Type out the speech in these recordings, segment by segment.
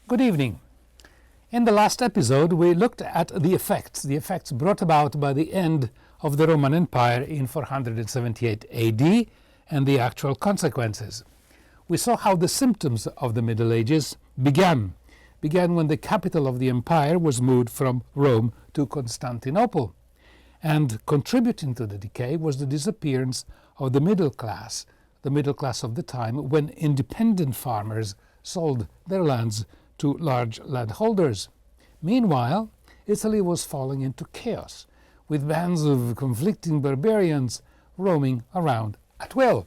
Good evening. In the last episode we looked at the effects brought about by the end of the Roman Empire in 478 AD and the actual consequences. We saw how the symptoms of the Middle Ages began when the capital of the empire was moved from Rome to Constantinople. And contributing to the decay was the disappearance of the middle class of the time, when independent farmers sold their lands to large landholders. Meanwhile, Italy was falling into chaos, with bands of conflicting barbarians roaming around at will.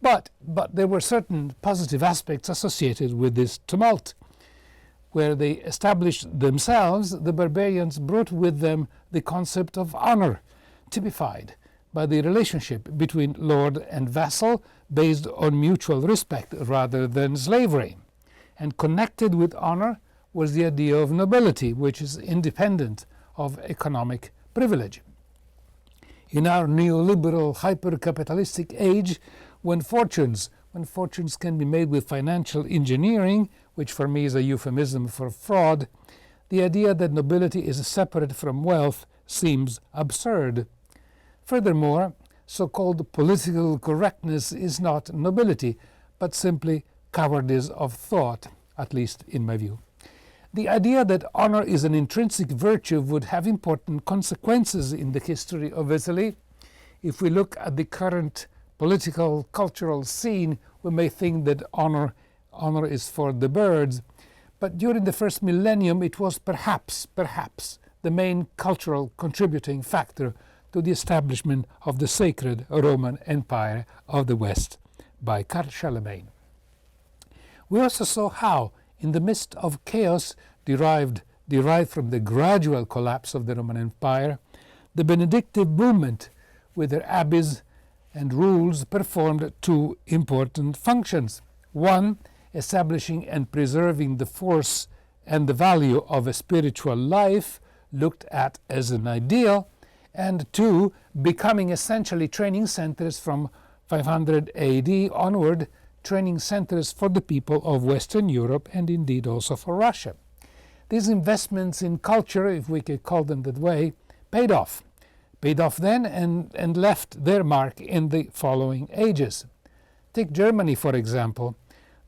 But there were certain positive aspects associated with this tumult. Where they established themselves, the barbarians brought with them the concept of honor, typified by the relationship between lord and vassal based on mutual respect rather than slavery. And connected with honor was the idea of nobility, which is independent of economic privilege. In our neoliberal hyper-capitalistic age, when fortunes can be made with financial engineering, which for me is a euphemism for fraud, the idea that nobility is separate from wealth seems absurd. Furthermore, so-called political correctness is not nobility, but simply cowardice of thought, at least in my view. The idea that honor is an intrinsic virtue would have important consequences in the history of Italy. If we look at the current political, cultural scene, we may think that honor is for the birds, but during the First Millennium it was perhaps the main cultural contributing factor to the establishment of the sacred Roman Empire of the West by Charlemagne. We also saw how, in the midst of chaos derived from the gradual collapse of the Roman Empire, the Benedicted Movement, with their abbeys and rules, performed two important functions. One, establishing and preserving the force and the value of a spiritual life looked at as an ideal, and two, becoming essentially training centers from 500 AD onward, training centers for the people of Western Europe and indeed also for Russia. These investments in culture, if we could call them that way, paid off then and left their mark in the following ages. Take Germany, for example.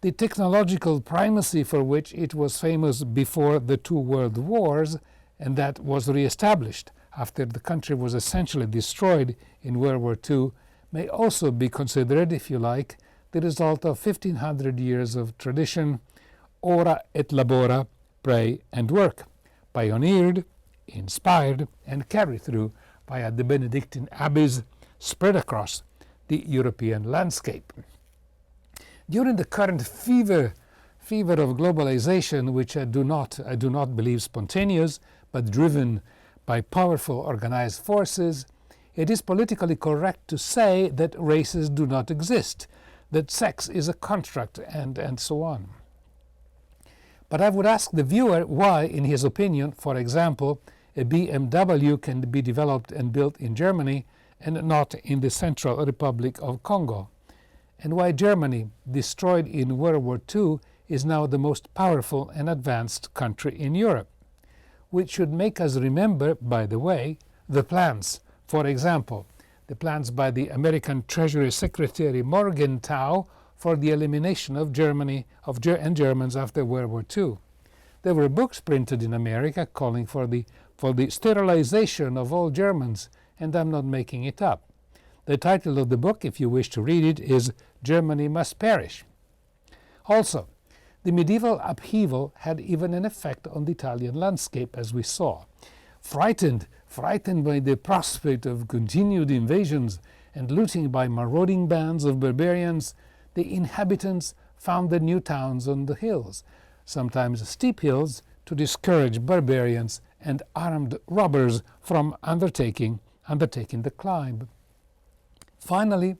The technological primacy for which it was famous before the two world wars, and that was re-established after the country was essentially destroyed in World War II, may also be considered, if you like, the result of 1500 years of tradition, ora et labora, pray and work, pioneered, inspired, and carried through via the Benedictine abbeys spread across the European landscape. During the current fever of globalization, which I do not believe spontaneous, but driven by powerful organized forces, it is politically correct to say that races do not exist, that sex is a construct, and so on. But I would ask the viewer why, in his opinion, for example, a BMW can be developed and built in Germany and not in the Central Republic of Congo, and why Germany, destroyed in World War II, is now the most powerful and advanced country in Europe, which should make us remember, by the way, the plans, for example, the plans by the American Treasury Secretary Morgenthau for the elimination of Germany and Germans after World War II. There were books printed in America calling for the sterilization of all Germans, and I'm not making it up. The title of the book, if you wish to read it, is Germany Must Perish. Also, the medieval upheaval had even an effect on the Italian landscape, as we saw. Frightened by the prospect of continued invasions and looting by marauding bands of barbarians, the inhabitants founded new towns on the hills, sometimes steep hills, to discourage barbarians and armed robbers from undertaking the climb. Finally,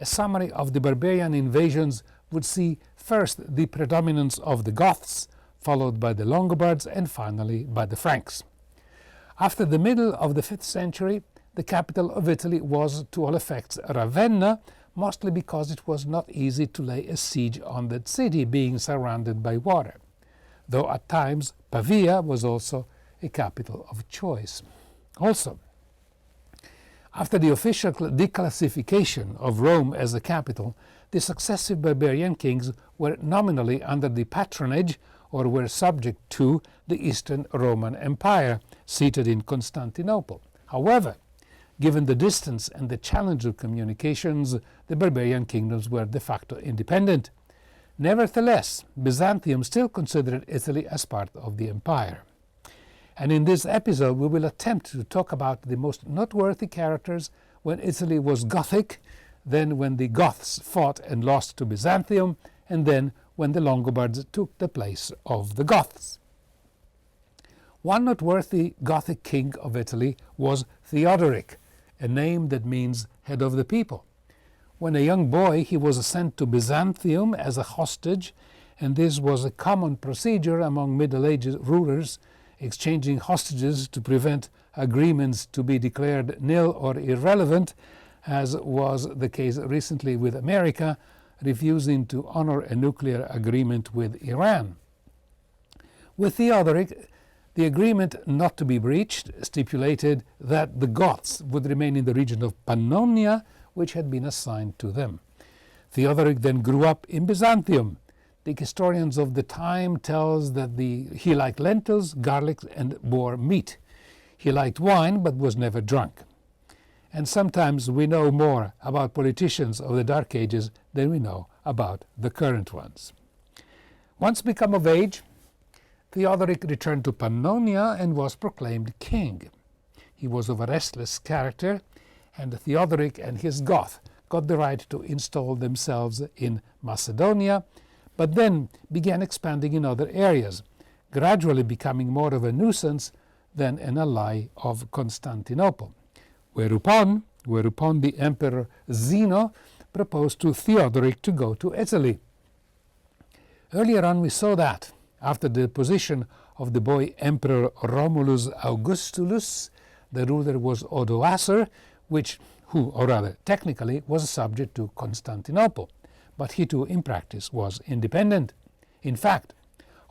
a summary of the barbarian invasions would see first the predominance of the Goths, followed by the Longobards, and finally by the Franks. After the middle of the 5th century, the capital of Italy was, to all effects, Ravenna, mostly because it was not easy to lay a siege on that city, being surrounded by water. though at times Pavia was also a capital of choice. Also, after the official declassification of Rome as a capital, the successive barbarian kings were nominally under the patronage or were subject to the Eastern Roman Empire, seated in Constantinople. However, given the distance and the challenge of communications, the barbarian kingdoms were de facto independent. Nevertheless, Byzantium still considered Italy as part of the empire. And in this episode we will attempt to talk about the most noteworthy characters when Italy was Gothic, then when the Goths fought and lost to Byzantium, and then when the Longobards took the place of the Goths. One noteworthy Gothic king of Italy was Theodoric, a name that means head of the people. When a young boy, he was sent to Byzantium as a hostage, and this was a common procedure among Middle Ages rulers, exchanging hostages to prevent agreements to be declared nil or irrelevant, as was the case recently with America refusing to honor a nuclear agreement with Iran. With Theodoric, the agreement not to be breached stipulated that the Goths would remain in the region of Pannonia, which had been assigned to them. Theodoric then grew up in Byzantium. The historians of the time tells that he liked lentils, garlic, and boar meat. He liked wine, but was never drunk. And sometimes we know more about politicians of the Dark Ages than we know about the current ones. Once become of age, Theodoric returned to Pannonia and was proclaimed king. He was of a restless character, and Theodoric and his Goth got the right to install themselves in Macedonia, but then began expanding in other areas, gradually becoming more of a nuisance than an ally of Constantinople. Whereupon the Emperor Zeno proposed to Theodoric to go to Italy. Earlier on we saw that, after the deposition of the boy Emperor Romulus Augustulus, the ruler was Odoacer, who technically was subject to Constantinople, but he too in practice was independent. In fact,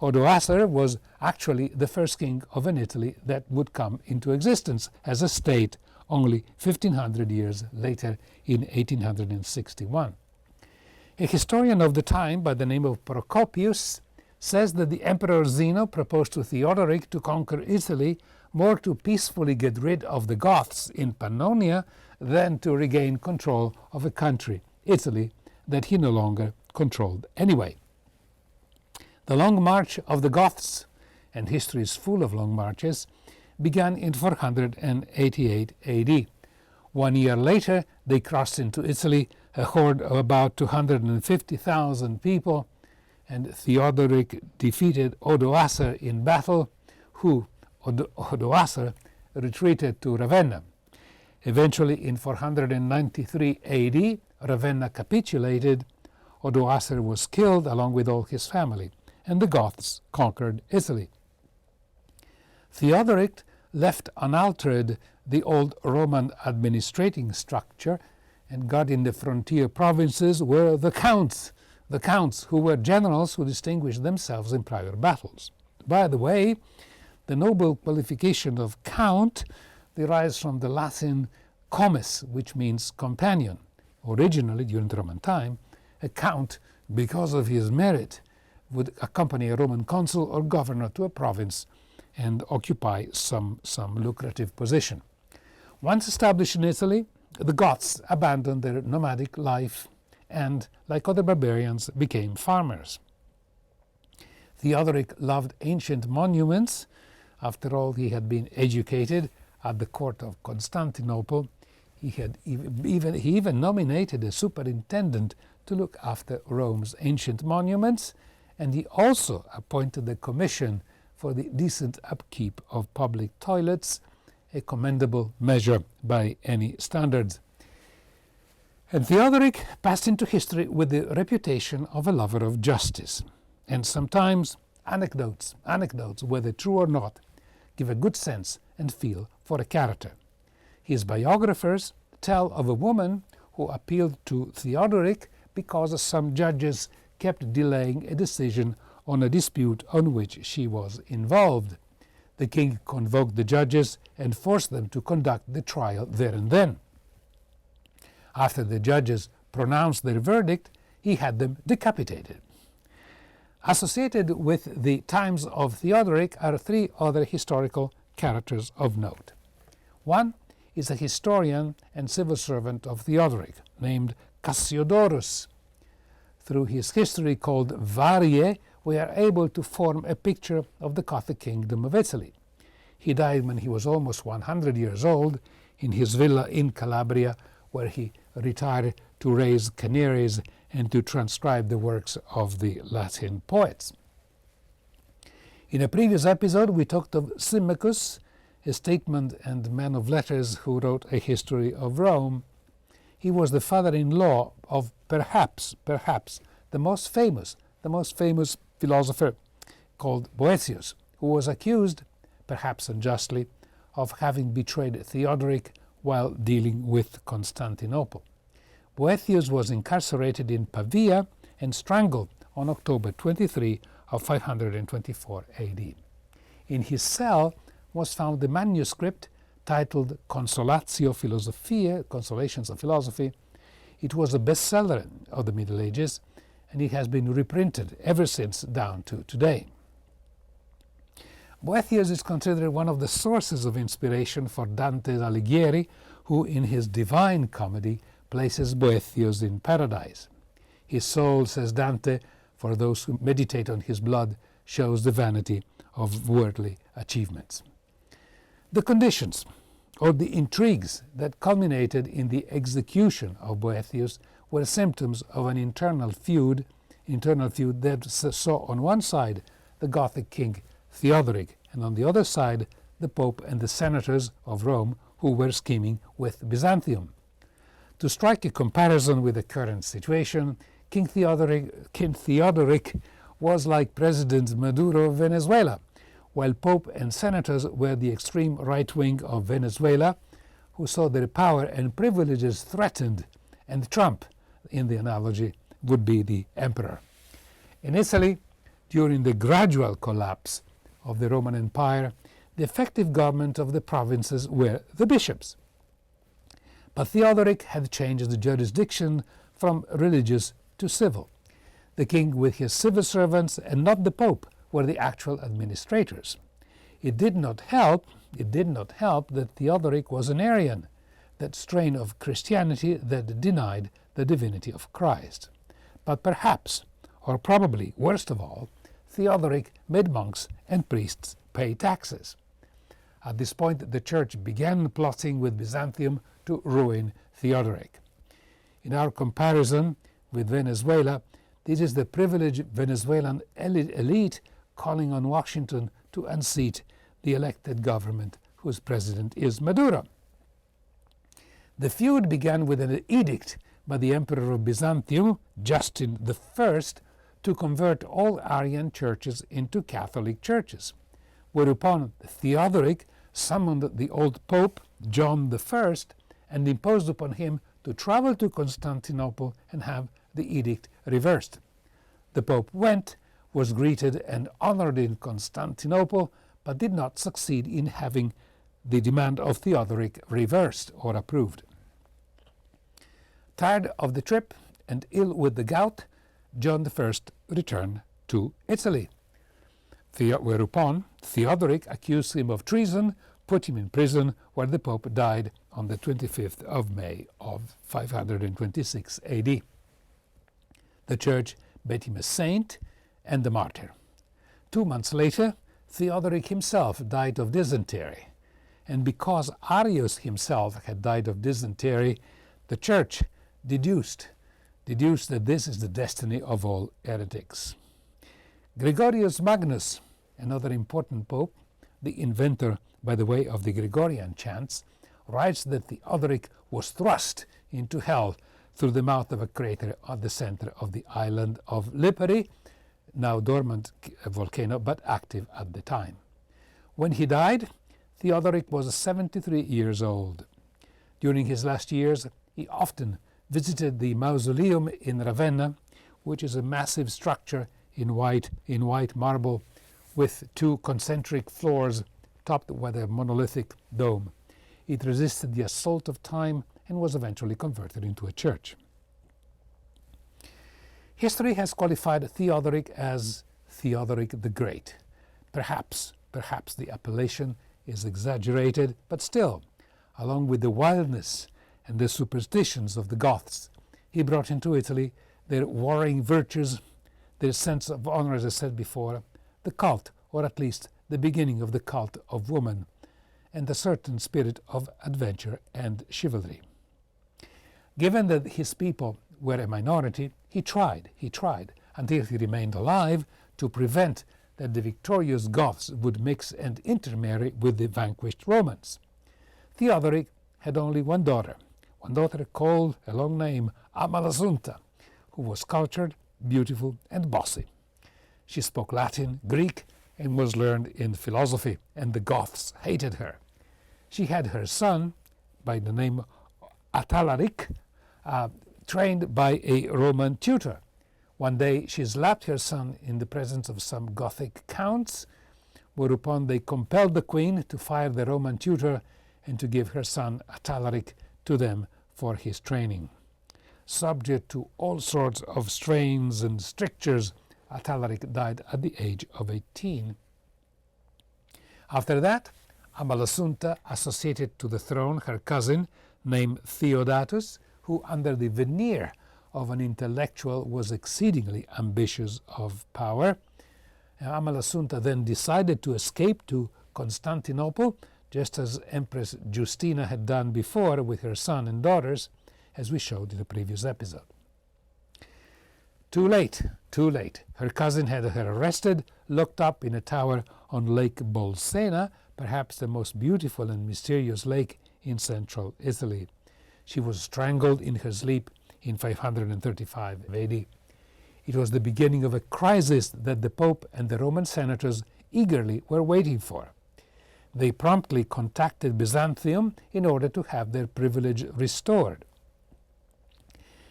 Odoacer was actually the first king of an Italy that would come into existence as a state only 1500 years later in 1861. A historian of the time by the name of Procopius says that the Emperor Zeno proposed to Theodoric to conquer Italy more to peacefully get rid of the Goths in Pannonia than to regain control of a country, Italy, that he no longer controlled anyway. The long march of the Goths, and history is full of long marches, began in 488 AD. 1 year later they crossed into Italy, a horde of about 250,000 people, and Theodoric defeated Odoacer in battle, who, Odoacer, retreated to Ravenna. Eventually in 493 AD, Ravenna capitulated, Odoacer was killed along with all his family, and the Goths conquered Italy. Theodoric left unaltered the old Roman administrating structure, and guarding the frontier provinces were the counts who were generals who distinguished themselves in prior battles. By the way, the noble qualification of count derives from the Latin comes, which means companion. Originally, during the Roman time, a count, because of his merit, would accompany a Roman consul or governor to a province and occupy some lucrative position. Once established in Italy, the Goths abandoned their nomadic life and, like other barbarians, became farmers. Theodoric loved ancient monuments. After all, he had been educated at the court of Constantinople. He even nominated a superintendent to look after Rome's ancient monuments, and he also appointed a commission for the decent upkeep of public toilets, a commendable measure by any standards. And Theodoric passed into history with the reputation of a lover of justice. And sometimes anecdotes, whether true or not, give a good sense and feel for a character. His biographers tell of a woman who appealed to Theodoric because some judges kept delaying a decision on a dispute on which she was involved. The king convoked the judges and forced them to conduct the trial there and then. After the judges pronounced their verdict, he had them decapitated. Associated with the times of Theodoric are three other historical characters of note. One is a historian and civil servant of Theodoric named Cassiodorus. Through his history called Varie, we are able to form a picture of the Gothic kingdom of Italy. He died when he was almost 100 years old in his villa in Calabria, where he retired to raise canaries and to transcribe the works of the Latin poets. In a previous episode, we talked of Symmachus, a statesman and man of letters who wrote a history of Rome. He was the father-in-law of perhaps the most famous philosopher called Boethius, who was accused, perhaps unjustly, of having betrayed Theodoric while dealing with Constantinople. Boethius was incarcerated in Pavia and strangled on October 23 of 524 AD. In his cell was found the manuscript titled Consolatio Philosophiae, Consolations of Philosophy. It was a bestseller of the Middle Ages, and it has been reprinted ever since down to today. Boethius is considered one of the sources of inspiration for Dante Alighieri, who in his Divine Comedy places Boethius in paradise. His soul, says Dante, for those who meditate on his blood, shows the vanity of worldly achievements. The conditions, or the intrigues that culminated in the execution of Boethius were symptoms of an internal feud that saw on one side the Gothic king Theodoric, and on the other side the Pope and the senators of Rome who were scheming with Byzantium. To strike a comparison with the current situation, King Theodoric was like President Maduro of Venezuela, while Pope and senators were the extreme right wing of Venezuela, who saw their power and privileges threatened, and Trump, in the analogy, would be the emperor. In Italy, during the gradual collapse of the Roman Empire, the effective government of the provinces were the bishops. But Theodoric had changed the jurisdiction from religious to civil. The king with his civil servants and not the Pope were the actual administrators. It did not help that Theodoric was an Arian, that strain of Christianity that denied the divinity of Christ. But perhaps, or probably worst of all, Theodoric made monks and priests pay taxes. At this point, the church began plotting with Byzantium to ruin Theodoric. In our comparison with Venezuela, this is the privileged Venezuelan elite calling on Washington to unseat the elected government whose president is Maduro. The feud began with an edict by the Emperor of Byzantium, Justin I, to convert all Arian churches into Catholic churches, whereupon Theodoric summoned the old Pope, John I, and imposed upon him to travel to Constantinople and have the edict reversed. The Pope went, was greeted and honored in Constantinople, but did not succeed in having the demand of Theodoric reversed or approved. Tired of the trip and ill with the gout, John I returned to Italy, whereupon Theodoric accused him of treason, put him in prison, where the Pope died on the 25th of May of 526 AD. The Church made him a saint and a martyr. 2 months later, Theodoric himself died of dysentery, and because Arius himself had died of dysentery, the Church deduced that this is the destiny of all heretics. Gregorius Magnus, another important pope, the inventor, by the way, of the Gregorian chants, writes that Theodoric was thrust into hell through the mouth of a crater at the center of the island of Lipari, now dormant volcano, but active at the time. When he died, Theodoric was 73 years old. During his last years, he often visited the mausoleum in Ravenna, which is a massive structure in white marble with two concentric floors topped with a monolithic dome. It resisted the assault of time and was eventually converted into a church. History has qualified Theodoric as Theodoric the Great. Perhaps the appellation is exaggerated, but still, along with the wildness and the superstitions of the Goths, he brought into Italy their warring virtues, their sense of honor, as I said before, the cult, or at least the beginning of the cult of woman, and a certain spirit of adventure and chivalry. Given that his people were a minority, he tried, until he remained alive, to prevent that the victorious Goths would mix and intermarry with the vanquished Romans. Theodoric had only one daughter called, a long name, Amalasuntha, who was cultured, beautiful, and bossy. She spoke Latin, Greek, and was learned in philosophy, and the Goths hated her. She had her son, by the name Athalaric, trained by a Roman tutor. One day she slapped her son in the presence of some Gothic counts, whereupon they compelled the queen to fire the Roman tutor and to give her son Athalaric to them for his training. Subject to all sorts of strains and strictures, Athalaric died at the age of 18. After that, Amalasuntha associated to the throne her cousin, named Theodatus, who under the veneer of an intellectual was exceedingly ambitious of power. Amalasuntha then decided to escape to Constantinople, just as Empress Justina had done before with her son and daughters, as we showed in the previous episode. Too late. Her cousin had her arrested, locked up in a tower on Lake Bolsena, perhaps the most beautiful and mysterious lake in central Italy. She was strangled in her sleep in 535 AD. It was the beginning of a crisis that the Pope and the Roman senators eagerly were waiting for. They promptly contacted Byzantium in order to have their privilege restored.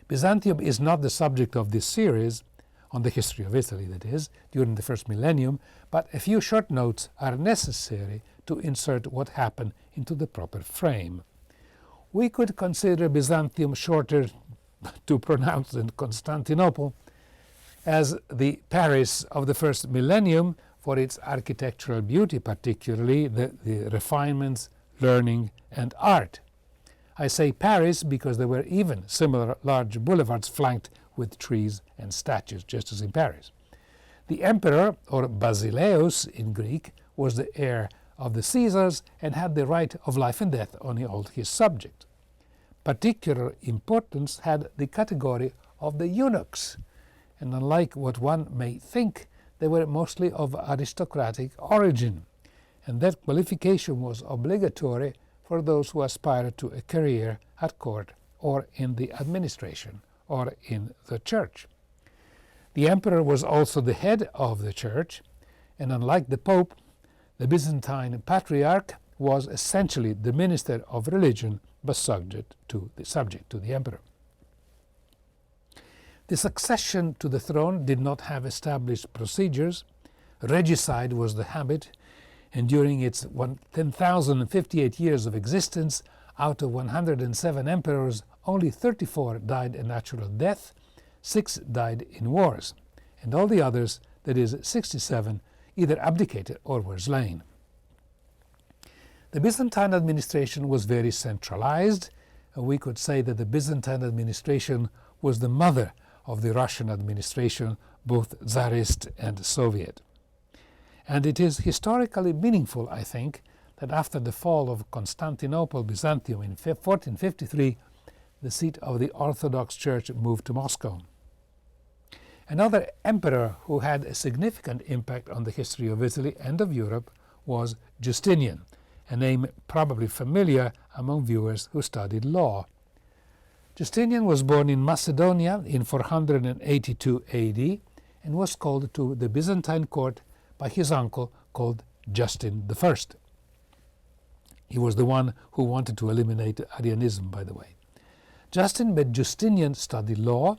Byzantium is not the subject of this series, on the history of Italy that is, during the First Millennium, but a few short notes are necessary to insert what happened into the proper frame. We could consider Byzantium shorter to pronounce than Constantinople as the Paris of the First Millennium for its architectural beauty, particularly the refinements, learning, and art. I say Paris because there were even similar large boulevards flanked with trees and statues, just as in Paris. The emperor, or Basileus in Greek, was the heir of the Caesars and had the right of life and death on all his subjects. Particular importance had the category of the eunuchs, and unlike what one may think, they were mostly of aristocratic origin, and that qualification was obligatory for those who aspired to a career at court or in the administration or in the church. The emperor was also the head of the church, and unlike the Pope, the Byzantine patriarch was essentially the minister of religion, but subject to the emperor. The succession to the throne did not have established procedures. Regicide was the habit, and during its 10,058 years of existence, out of 107 emperors, only 34 died a natural death, 6 died in wars, and all the others, that is 67, either abdicated or were slain. The Byzantine administration was very centralized. We could say that the Byzantine administration was the mother of the Russian administration, both Tsarist and Soviet. And it is historically meaningful, I think, that after the fall of Constantinople, Byzantium in 1453, the seat of the Orthodox Church moved to Moscow. Another emperor who had a significant impact on the history of Italy and of Europe was Justinian, a name probably familiar among viewers who studied law. Justinian was born in Macedonia in 482 AD and was called to the Byzantine court by his uncle called Justin I. He was the one who wanted to eliminate Arianism, by the way. Justin made Justinian study law,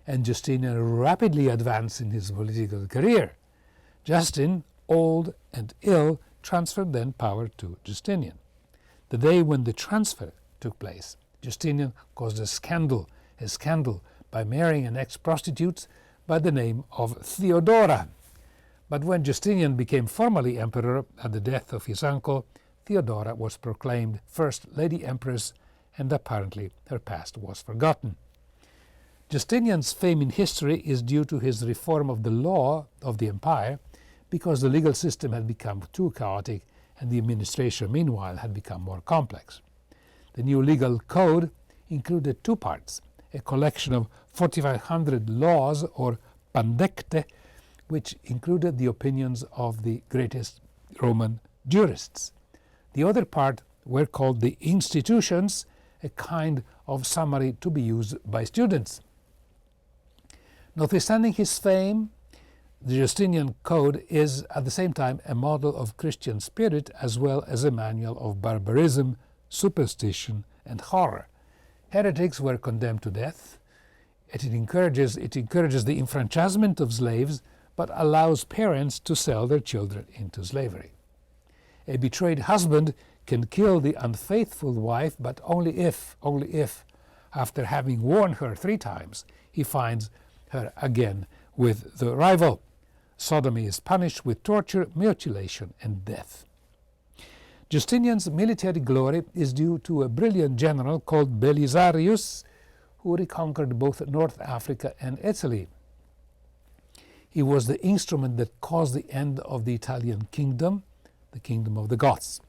and Justinian rapidly advanced in his political career. Justin, old and ill, transferred then power to Justinian. The day when the transfer took place, Justinian caused a scandal by marrying an ex-prostitute by the name of Theodora. But when Justinian became formally emperor at the death of his uncle, Theodora was proclaimed First Lady Empress, and apparently her past was forgotten. Justinian's fame in history is due to his reform of the law of the empire, because the legal system had become too chaotic and the administration meanwhile had become more complex. The new legal code included two parts: a collection of 4,500 laws, or pandecte, which included the opinions of the greatest Roman jurists. The other part were called the institutions, a kind of summary to be used by students. Notwithstanding his fame, the Justinian Code is at the same time a model of Christian spirit as well as a manual of barbarism, superstition, and horror. Heretics were condemned to death. It encourages the enfranchisement of slaves, but allows parents to sell their children into slavery. A betrayed husband can kill the unfaithful wife, but only if, after having warned her 3 times, he finds her again with the rival. Sodomy is punished with torture, mutilation, and death. Justinian's military glory is due to a brilliant general called Belisarius, who reconquered both North Africa and Italy. He was the instrument that caused the end of the Italian kingdom, the kingdom of the Goths.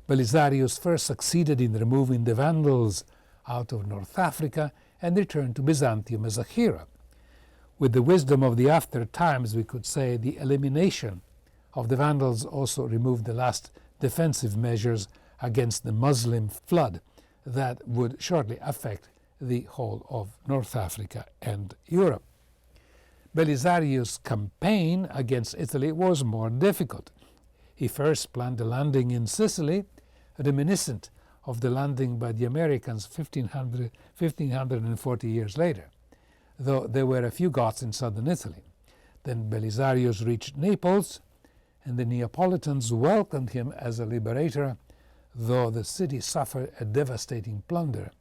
Belisarius first succeeded in removing the Vandals out of North Africa and returned to Byzantium as a hero. With the wisdom of the after times, we could say the elimination of the Vandals also removed the last defensive measures against the Muslim flood that would shortly affect the whole of North Africa and Europe. Belisarius' campaign against Italy was more difficult. He first planned a landing in Sicily, reminiscent of the landing by the Americans 1540 years later, though there were a few Goths in southern Italy. Then Belisarius reached Naples, and the Neapolitans welcomed him as a liberator, though the city suffered a devastating plunder,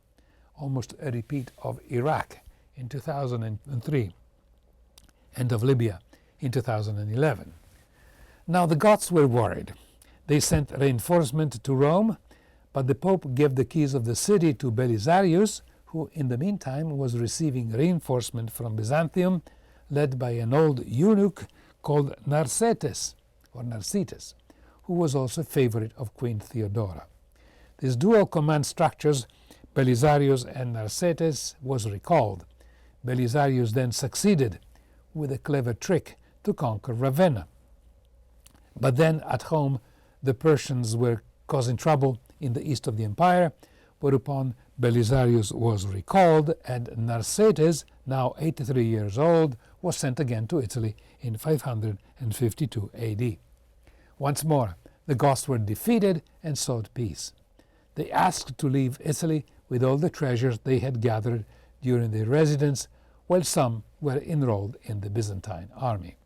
almost a repeat of Iraq in 2003 and of Libya in 2011. Now the Goths were worried. They sent reinforcement to Rome, but the Pope gave the keys of the city to Belisarius, who in the meantime was receiving reinforcement from Byzantium, led by an old eunuch called Narsetes, who was also a favorite of Queen Theodora. These dual command structures, Belisarius and Narsetes, was recalled. Belisarius then succeeded with a clever trick to conquer Ravenna. But then at home the Persians were causing trouble in the east of the empire, whereupon Belisarius was recalled, and Narsetes, now 83 years old, was sent again to Italy in 552 AD. Once more, the Goths were defeated and sought peace. They asked to leave Italy with all the treasures they had gathered during their residence, while some were enrolled in the Byzantine army.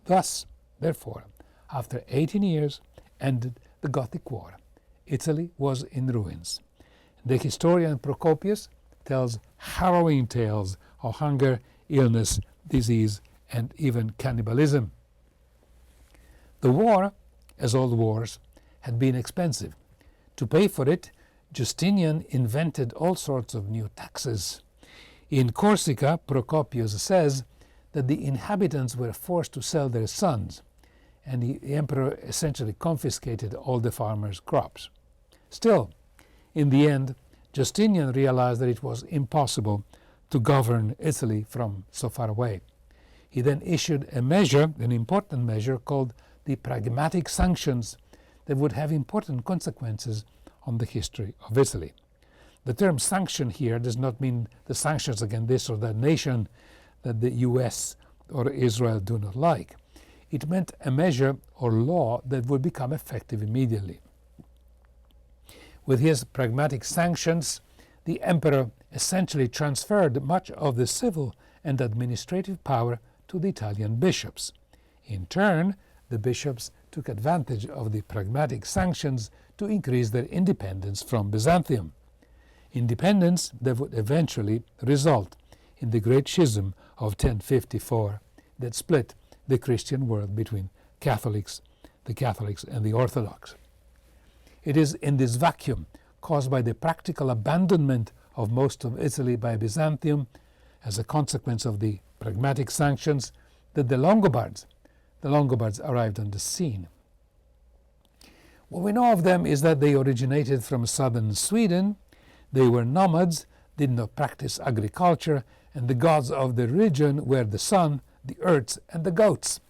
Thus, therefore, after 18 years, ended the Gothic War. Italy was in ruins. The historian Procopius tells harrowing tales of hunger, illness, disease, and even cannibalism. The war, as all wars, had been expensive. To pay for it, Justinian invented all sorts of new taxes. In Corsica, Procopius says that the inhabitants were forced to sell their sons, and the emperor essentially confiscated all the farmers' crops. Still, in the end, Justinian realized that it was impossible to govern Italy from so far away. He then issued a measure, an important measure, called the Pragmatic Sanctions, that would have important consequences on the history of Italy. The term sanction here does not mean the sanctions against this or that nation that the US or Israel do not like. It meant a measure or law that would become effective immediately. With his Pragmatic Sanctions, the emperor essentially transferred much of the civil and administrative power to the Italian bishops. In turn, the bishops took advantage of the Pragmatic Sanctions to increase their independence from Byzantium. Independence that would eventually result in the Great Schism of 1054 that split the Christian world between the Catholics and the Orthodox. It is in this vacuum caused by the practical abandonment of most of Italy by Byzantium as a consequence of the Pragmatic Sanctions that the Longobards arrived on the scene. What we know of them is that they originated from southern Sweden. They were nomads, did not practice agriculture, and the gods of the region were the sun, the earth, and the goats.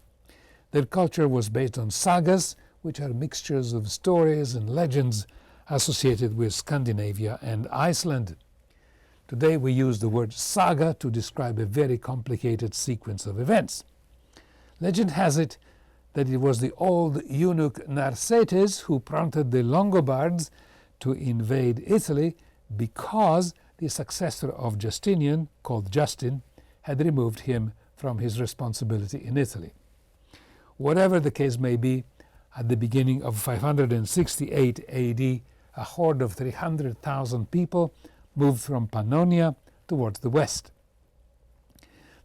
Their culture was based on sagas, which are mixtures of stories and legends associated with Scandinavia and Iceland. Today we use the word saga to describe a very complicated sequence of events. Legend has it that it was the old eunuch Narsetes who prompted the Longobards to invade Italy because the successor of Justinian, called Justin, had removed him from his responsibility in Italy. Whatever the case may be, at the beginning of 568 AD, a horde of 300,000 people moved from Pannonia towards the west.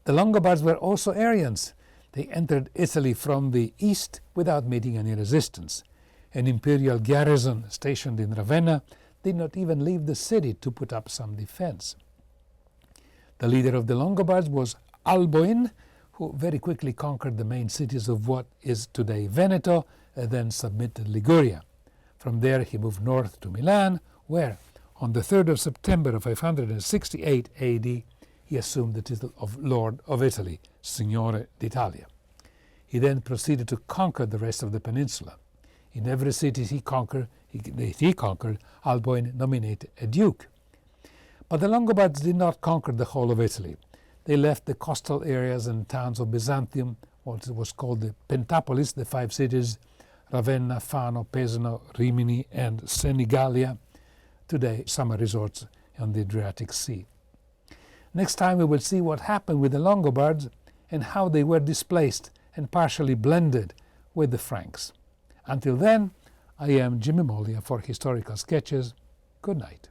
The Longobards were also Arians. They entered Italy from the east without meeting any resistance. An imperial garrison stationed in Ravenna did not even leave the city to put up some defense. The leader of the Longobards was Alboin, who very quickly conquered the main cities of what is today Veneto, and then submitted Liguria. From there he moved north to Milan, where on the 3rd of September of 568 AD he assumed the title of Lord of Italy, Signore d'Italia. He then proceeded to conquer the rest of the peninsula. In every city he conquered, Alboin nominated a duke. But the Longobards did not conquer the whole of Italy. They left the coastal areas and towns of Byzantium, what was called the Pentapolis, the 5 cities, Ravenna, Fano, Pesaro, Rimini, and Senigallia, today summer resorts on the Adriatic Sea. Next time we will see what happened with the Longobards and how they were displaced and partially blended with the Franks. Until then, I am Jimmy Moglia for Historical Sketches. Good night.